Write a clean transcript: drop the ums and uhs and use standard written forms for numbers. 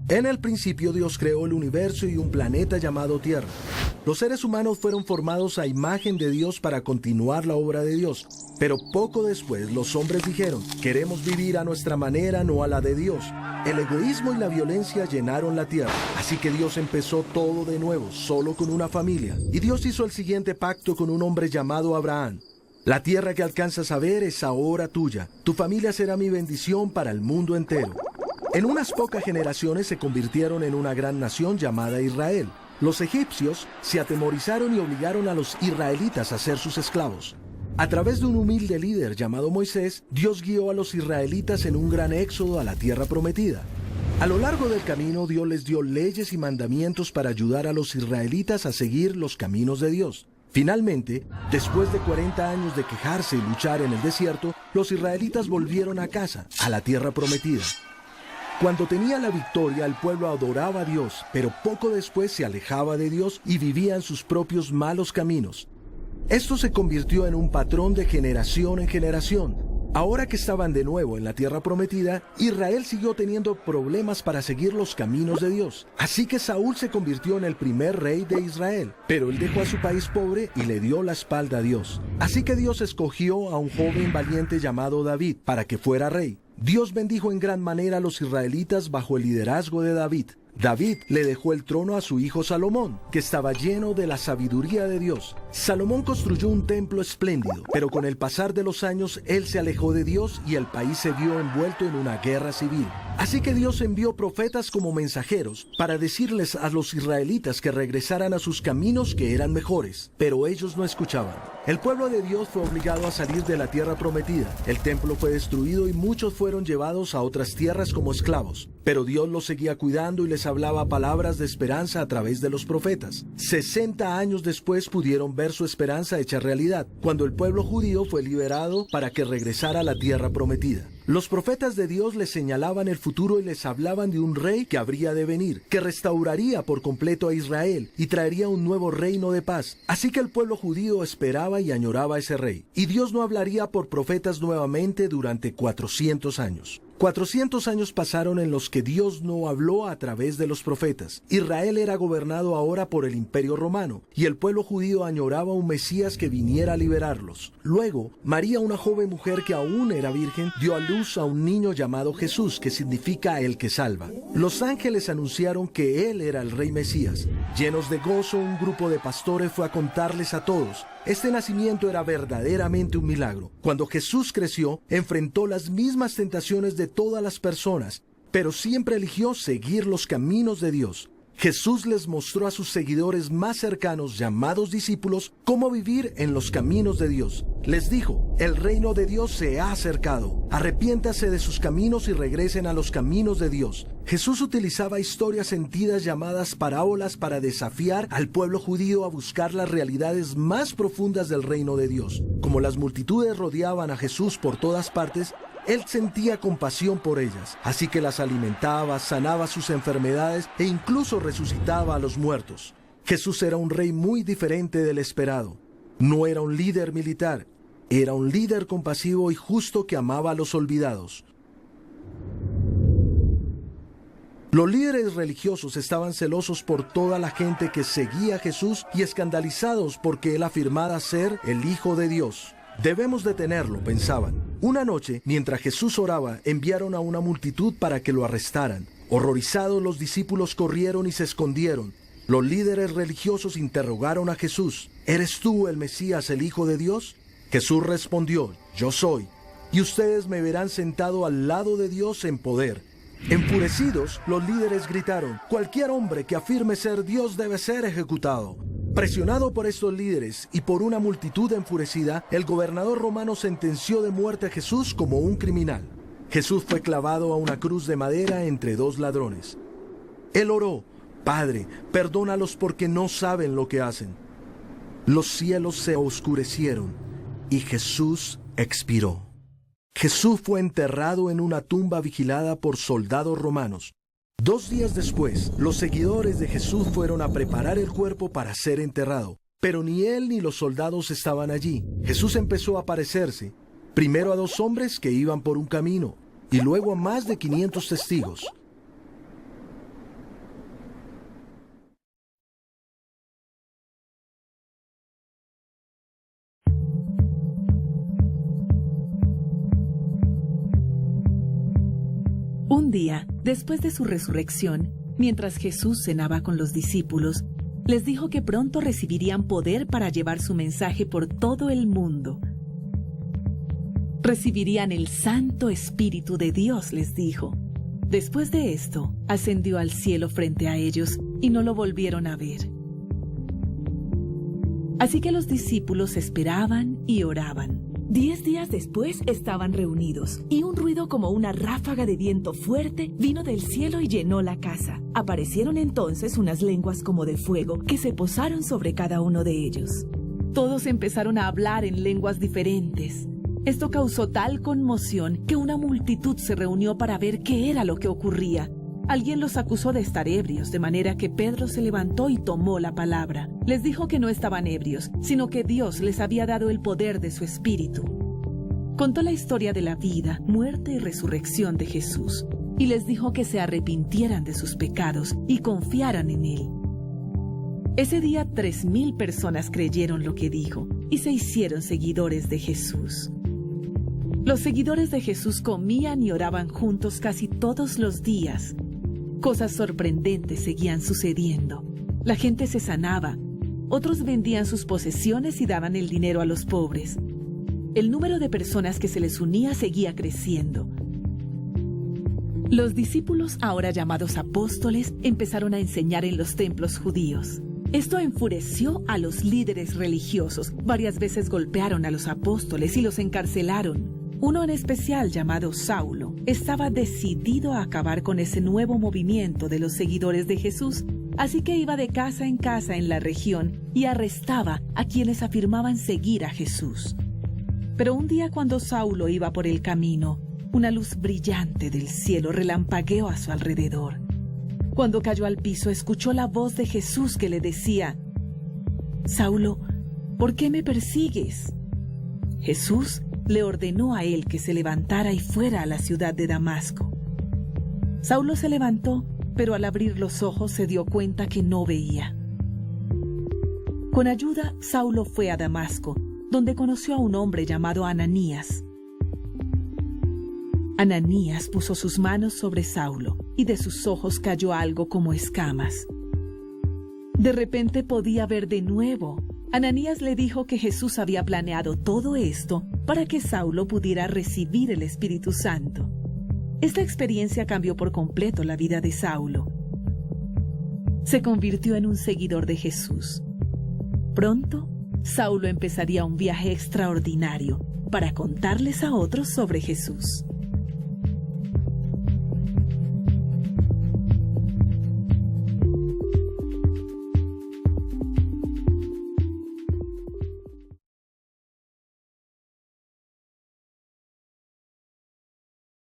En el principio Dios creó el universo y un planeta llamado Tierra. Los seres humanos fueron formados a imagen de Dios para continuar la obra de Dios. Pero poco después los hombres dijeron, queremos vivir a nuestra manera, no a la de Dios. El egoísmo y la violencia llenaron la tierra. Así que Dios empezó todo de nuevo, solo con una familia. Y Dios hizo el siguiente pacto con un hombre llamado Abraham. La tierra que alcanzas a ver es ahora tuya. Tu familia será mi bendición para el mundo entero. En unas pocas generaciones se convirtieron en una gran nación llamada Israel. Los egipcios se atemorizaron y obligaron a los israelitas a ser sus esclavos. A través de un humilde líder llamado Moisés, Dios guió a los israelitas en un gran éxodo a la tierra prometida. A lo largo del camino, Dios les dio leyes y mandamientos para ayudar a los israelitas a seguir los caminos de Dios. Finalmente, después de 40 años de quejarse y luchar en el desierto, los israelitas volvieron a casa, a la tierra prometida. Cuando tenía la victoria, el pueblo adoraba a Dios, pero poco después se alejaba de Dios y vivía en sus propios malos caminos. Esto se convirtió en un patrón de generación en generación. Ahora que estaban de nuevo en la tierra prometida, Israel siguió teniendo problemas para seguir los caminos de Dios. Así que Saúl se convirtió en el primer rey de Israel, pero él dejó a su país pobre y le dio la espalda a Dios. Así que Dios escogió a un joven valiente llamado David para que fuera rey. Dios bendijo en gran manera a los israelitas bajo el liderazgo de David. David le dejó el trono a su hijo Salomón, que estaba lleno de la sabiduría de Dios. Salomón construyó un templo espléndido, pero con el pasar de los años él se alejó de Dios y el país se vio envuelto en una guerra civil. Así que Dios envió profetas como mensajeros para decirles a los israelitas que regresaran a sus caminos que eran mejores, pero ellos no escuchaban. El pueblo de Dios fue obligado a salir de la tierra prometida. El templo fue destruido y muchos fueron llevados a otras tierras como esclavos. Pero Dios los seguía cuidando y les hablaba palabras de esperanza a través de los profetas. 60 años después pudieron ver su esperanza hecha realidad, cuando el pueblo judío fue liberado para que regresara a la tierra prometida. Los profetas de Dios les señalaban el futuro y les hablaban de un rey que habría de venir, que restauraría por completo a Israel y traería un nuevo reino de paz. Así que el pueblo judío esperaba y añoraba a ese rey. Y Dios no hablaría por profetas nuevamente durante 400 años. 400 años pasaron en los que Dios no habló a través de los profetas. Israel era gobernado ahora por el Imperio Romano, y el pueblo judío añoraba un Mesías que viniera a liberarlos. Luego, María, una joven mujer que aún era virgen, dio a luz a un niño llamado Jesús, que significa el que salva. Los ángeles anunciaron que él era el rey Mesías. Llenos de gozo, un grupo de pastores fue a contarles a todos. Este nacimiento era verdaderamente un milagro. Cuando Jesús creció, enfrentó las mismas tentaciones de todas las personas, pero siempre eligió seguir los caminos de Dios. Jesús les mostró a sus seguidores más cercanos, llamados discípulos, cómo vivir en los caminos de Dios. Les dijo, el reino de Dios se ha acercado. Arrepiéntase de sus caminos y regresen a los caminos de Dios. Jesús utilizaba historias sentidas llamadas parábolas para desafiar al pueblo judío a buscar las realidades más profundas del reino de Dios. Como las multitudes rodeaban a Jesús por todas partes, él sentía compasión por ellas, así que las alimentaba, sanaba sus enfermedades e incluso resucitaba a los muertos. Jesús era un rey muy diferente del esperado. No era un líder militar, era un líder compasivo y justo que amaba a los olvidados. Los líderes religiosos estaban celosos por toda la gente que seguía a Jesús y escandalizados porque él afirmara ser el Hijo de Dios. Debemos detenerlo, pensaban. Una noche, mientras Jesús oraba, enviaron a una multitud para que lo arrestaran. Horrorizados, los discípulos corrieron y se escondieron. Los líderes religiosos interrogaron a Jesús, ¿eres tú el Mesías, el Hijo de Dios? Jesús respondió, yo soy, y ustedes me verán sentado al lado de Dios en poder. Enfurecidos, los líderes gritaron, cualquier hombre que afirme ser Dios debe ser ejecutado. Presionado por estos líderes y por una multitud enfurecida, el gobernador romano sentenció de muerte a Jesús como un criminal. Jesús fue clavado a una cruz de madera entre dos ladrones. Él oró, Padre, perdónalos porque no saben lo que hacen. Los cielos se oscurecieron y Jesús expiró. Jesús fue enterrado en una tumba vigilada por soldados romanos. 2 días después, los seguidores de Jesús fueron a preparar el cuerpo para ser enterrado, pero ni él ni los soldados estaban allí. Jesús empezó a aparecerse, primero a 2 hombres que iban por un camino, y luego a más de 500 testigos. Un día, después de su resurrección, mientras Jesús cenaba con los discípulos, les dijo que pronto recibirían poder para llevar su mensaje por todo el mundo. Recibirían el Santo Espíritu de Dios, les dijo. Después de esto, ascendió al cielo frente a ellos y no lo volvieron a ver. Así que los discípulos esperaban y oraban. 10 días después estaban reunidos, y un ruido como una ráfaga de viento fuerte vino del cielo y llenó la casa. Aparecieron entonces unas lenguas como de fuego que se posaron sobre cada uno de ellos. Todos empezaron a hablar en lenguas diferentes. Esto causó tal conmoción que una multitud se reunió para ver qué era lo que ocurría. Alguien los acusó de estar ebrios, de manera que Pedro se levantó y tomó la palabra. Les dijo que no estaban ebrios, sino que Dios les había dado el poder de su Espíritu. Contó la historia de la vida, muerte y resurrección de Jesús, y les dijo que se arrepintieran de sus pecados y confiaran en Él. Ese día 3,000 personas creyeron lo que dijo y se hicieron seguidores de Jesús. Los seguidores de Jesús comían y oraban juntos casi todos los días. Cosas sorprendentes seguían sucediendo. La gente se sanaba. Otros vendían sus posesiones y daban el dinero a los pobres. El número de personas que se les unía seguía creciendo. Los discípulos, ahora llamados apóstoles, empezaron a enseñar en los templos judíos. Esto enfureció a los líderes religiosos. Varias veces golpearon a los apóstoles y los encarcelaron. Uno en especial, llamado Saulo, estaba decidido a acabar con ese nuevo movimiento de los seguidores de Jesús, así que iba de casa en la región y arrestaba a quienes afirmaban seguir a Jesús. Pero un día, cuando Saulo iba por el camino, una luz brillante del cielo relampagueó a su alrededor. Cuando cayó al piso, escuchó la voz de Jesús que le decía: «Saulo, ¿por qué me persigues?». Jesús le ordenó a él que se levantara y fuera a la ciudad de Damasco. Saulo se levantó, pero al abrir los ojos se dio cuenta que no veía. Con ayuda, Saulo fue a Damasco, donde conoció a un hombre llamado Ananías. Ananías puso sus manos sobre Saulo, y de sus ojos cayó algo como escamas. De repente podía ver de nuevo. Ananías le dijo que Jesús había planeado todo esto para que Saulo pudiera recibir el Espíritu Santo. Esta experiencia cambió por completo la vida de Saulo. Se convirtió en un seguidor de Jesús. Pronto, Saulo empezaría un viaje extraordinario para contarles a otros sobre Jesús.